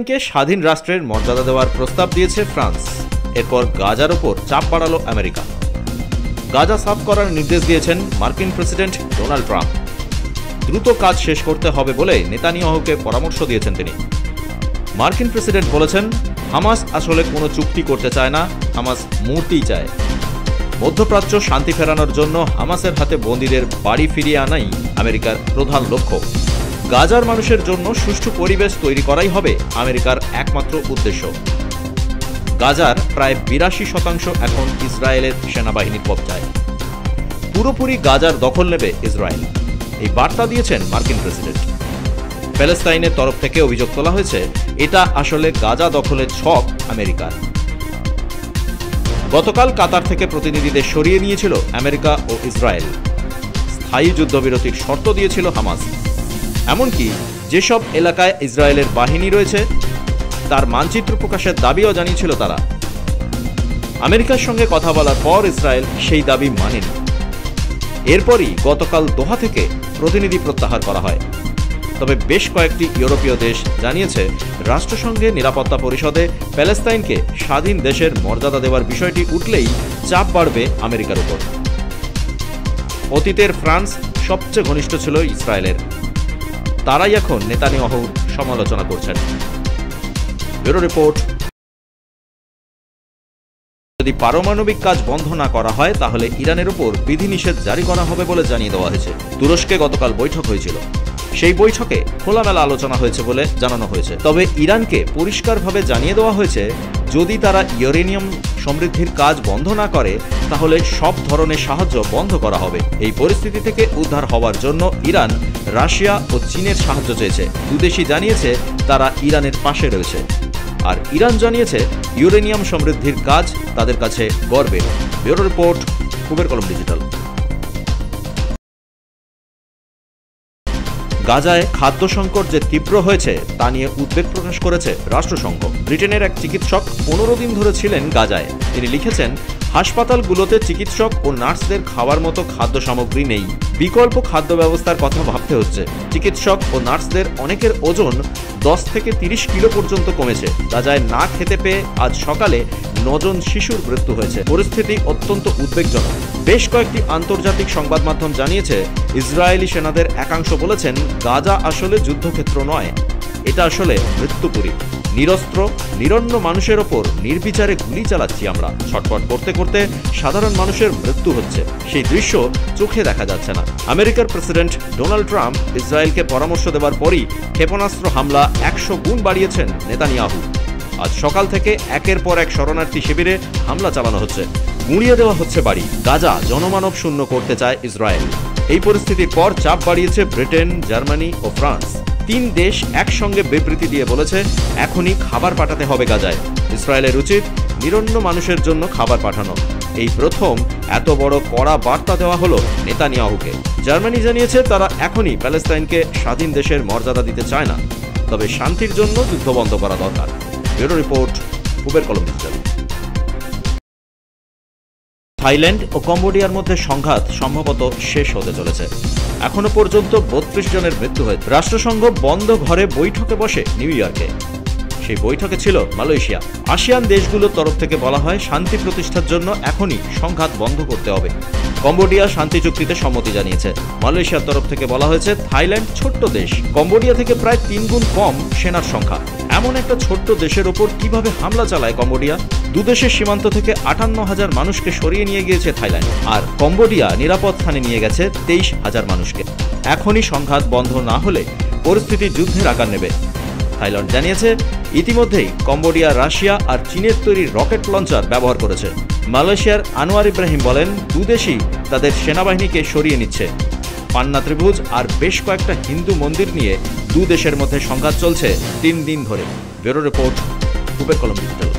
প্যালেস্তাইনকে স্বাধীন রাষ্ট্রের মর্যাদা দেওয়ার প্রস্তাব দিয়েছে ফ্রান্স। এরপর গাজার ওপর চাপ বাড়ালো আমেরিকা। গাজা সাফ করার নির্দেশ দিয়েছেন মার্কিন প্রেসিডেন্ট ডোনাল্ড ট্রাম্প। দ্রুত কাজ শেষ করতে হবে বলে নেতানিয়াহুকে পরামর্শ দিয়েছেন তিনি। মার্কিন প্রেসিডেন্ট বলেছেন, হামাস আসলে কোনো চুক্তি করতে চায় না, হামাস মূর্তি চায়। মধ্যপ্রাচ্য শান্তি ফেরানোর জন্য হামাসের হাতে বন্দীদের বাড়ি ফিরিয়ে আনাই আমেরিকার প্রধান লক্ষ্য। গাজার মানুষের জন্য সুষ্ঠু পরিবেশ তৈরি করাই হবে আমেরিকার একমাত্র উদ্দেশ্য। গাজার প্রায় ৮২% এখন ইসরায়েলের সেনাবাহিনীর কবজায়। পুরোপুরি গাজার দখল নেবে ইসরায়েল, এই বার্তা দিয়েছেন মার্কিন প্রেসিডেন্ট। প্যালেস্তাইনের তরফ থেকে অভিযোগ তোলা হয়েছে, এটা আসলে গাজা দখলের ছক আমেরিকার। গতকাল কাতার থেকে প্রতিনিধিদের সরিয়ে নিয়েছিল আমেরিকা ও ইসরায়েল। স্থায়ী যুদ্ধবিরতির শর্ত দিয়েছিল হামাস। এমনকি যেসব এলাকায় ইসরায়েলের বাহিনী রয়েছে তার মানচিত্র প্রকাশের দাবিও জানিয়েছিল তারা। আমেরিকার সঙ্গে কথা বলার পর ইসরায়েল সেই দাবি মানেনি। এরপরই গতকাল দোহা থেকে প্রতিনিধি প্রত্যাহার করা হয়। তবে বেশ কয়েকটি ইউরোপীয় দেশ জানিয়েছে, রাষ্ট্রসংঘের নিরাপত্তা পরিষদে প্যালেস্তাইনকে স্বাধীন দেশের মর্যাদা দেওয়ার বিষয়টি উঠলেই চাপ বাড়বে আমেরিকার উপর। অতীতের ফ্রান্স সবচেয়ে ঘনিষ্ঠ ছিল ইসরায়েলের, তারাই এখন নেতানিয়াহুর সমালোচনা করছেন। Bureau report. যদি পারমাণবিক কাজ বন্ধ না করা হয় তাহলে ইরানের উপর বিধিনিষেধ জারি করা হবে বলে জানিয়ে দেওয়া হয়েছে। তুরস্কে গতকাল বৈঠক হয়েছিল, সেই বৈঠকে খোলামেলা আলোচনা হয়েছে বলে জানানো হয়েছে। তবে ইরানকে পরিষ্কারভাবে জানিয়ে দেওয়া হয়েছে, যদি তারা ইউরেনিয়াম সমৃদ্ধির কাজ বন্ধ না করে তাহলে সব ধরনের সাহায্য বন্ধ করা হবে। এই পরিস্থিতি থেকে উদ্ধার হওয়ার জন্য ইরান, রাশিয়া ও চীনের সাহায্য চেয়েছে। দুদেশই জানিয়েছে তারা ইরানের পাশে রয়েছে। আর ইরান জানিয়েছে ইউরেনিয়াম সমৃদ্ধির কাজ তাদের কাছে গর্বের। ব্যুরো রিপোর্ট, কুবের কলম ডিজিটাল। গাজায় খাদ্য সংকট যে তীব্র হয়েছে তা নিয়ে উদ্বেগ প্রকাশ করেছে রাষ্ট্রসংঘ। ব্রিটেনের এক চিকিৎসক 15 দিন ধরে ছিলেন গাজায়। তিনি লিখেছেন, হাসপাতালগুলোতে চিকিৎসক ও নার্সদের খাওয়ার মতো খাদ্য সামগ্রী নেই, বিকল্প খাদ্য ব্যবস্থার কথা ভাবতে হচ্ছে। চিকিৎসক ও নার্সদের অনেকের ওজন 10 থেকে 30 কিলো পর্যন্ত কমেছে। গাজায় না খেতে পেয়ে আজ সকালে 9 জন শিশুর মৃত্যু হয়েছে। পরিস্থিতি অত্যন্ত উদ্বেগজনক। বেশ কয়েকটি আন্তর্জাতিক সংবাদ মাধ্যম জানিয়েছে, ইসরায়েলি সেনাদের একাংশ বলেছেন, গাজা আসলে যুদ্ধক্ষেত্র নয়, এটা আসলে মৃত্যুপুরী। নিরস্ত্র নিরন্ন মানুষের ওপর নির্বিচারে গুলি চালাচ্ছি আমরা। ছটফট করতে করতে সাধারণ মানুষের মৃত্যু হচ্ছে, সেই দৃশ্য চোখে দেখা যাচ্ছে না। আমেরিকার প্রেসিডেন্ট ডোনাল্ড ট্রাম্প ইসরায়েলকে পরামর্শ দেওয়ার পরই ক্ষেপণাস্ত্র হামলা 100 গুণ বাড়িয়েছেন নেতানিয়াহু। আজ সকাল থেকে একের পর এক শরণার্থী শিবিরে হামলা চালানো হচ্ছে, গুঁড়িয়ে দেওয়া হচ্ছে বাড়ি। গাজা জনমানব শূন্য করতে চায় ইসরায়েল। এই পরিস্থিতির পর চাপ বাড়িয়েছে ব্রিটেন, জার্মানি ও ফ্রান্স। 3 দেশ একসঙ্গে বিবৃতি দিয়ে বলেছে, এখনই খাবার পাঠাতে হবে গাজায়। ইসরায়েলের উচিত নিরন্ন মানুষের জন্য খাবার পাঠানো। এই প্রথম এত বড় কড়া বার্তা দেওয়া হলো নেতানিয়াহুকে। জার্মানি জানিয়েছে তারা এখনই প্যালেস্তাইনকে স্বাধীন দেশের মর্যাদা দিতে চায় না, তবে শান্তির জন্য যুদ্ধ বন্ধ করা দরকার। ব্যুরো রিপোর্ট, কুবের কলম ডিজিটাল। থাইল্যান্ড ও কম্বোডিয়ার মধ্যে সংঘাত সম্ভবত শেষ হতে চলেছে। এখনো পর্যন্ত 32 জনের মৃত্যু হয়েছে। রাষ্ট্রসংঘ বন্ধ ঘরে বৈঠকে বসে নিউ ইয়র্কে। সেই বৈঠকে ছিল মালয়েশিয়া। আসিয়ান দেশগুলোর তরফ থেকে বলা হয়, শান্তি প্রতিষ্ঠার জন্য এখনই সংঘাত বন্ধ করতে হবে। কম্বোডিয়া শান্তি চুক্তিতে সম্মতি জানিয়েছে। মালয়েশিয়ার তরফ থেকে বলা হয়েছে, থাইল্যান্ড ছোট্ট দেশ, কম্বোডিয়া থেকে প্রায় 3 গুণ কম সেনার সংখ্যা। এমন একটা ছোট্ট দেশের ওপর কিভাবে হামলা চালায় কম্বোডিয়া? দুদেশের সীমান্ত থেকে 58,000 মানুষকে সরিয়ে নিয়ে গিয়েছে থাইল্যান্ড, আর কম্বোডিয়া নিরাপদ স্থানে নিয়ে গেছে 23,000 মানুষকে। এখনই সংঘাত বন্ধ না হলে পরিস্থিতি যুদ্ধের আকার নেবে। থাইল্যান্ড জানিয়েছে, ইতিমধ্যেই কম্বোডিয়া রাশিয়া আর চীনের তৈরি রকেট লঞ্চার ব্যবহার করেছে। মালয়েশিয়ার আনোয়ার ইব্রাহিম বলেন, দুদেশই তাদের সেনাবাহিনীকে সরিয়ে নিচ্ছে। পান্না ত্রিভুজ আর বেশ কয়েকটা হিন্দু মন্দির নিয়ে 2 দেশের মধ্যে সংঘাত চলছে 3 দিন ধরে। ব্যুরো রিপোর্ট, কুবের কলম ডিজিটাল।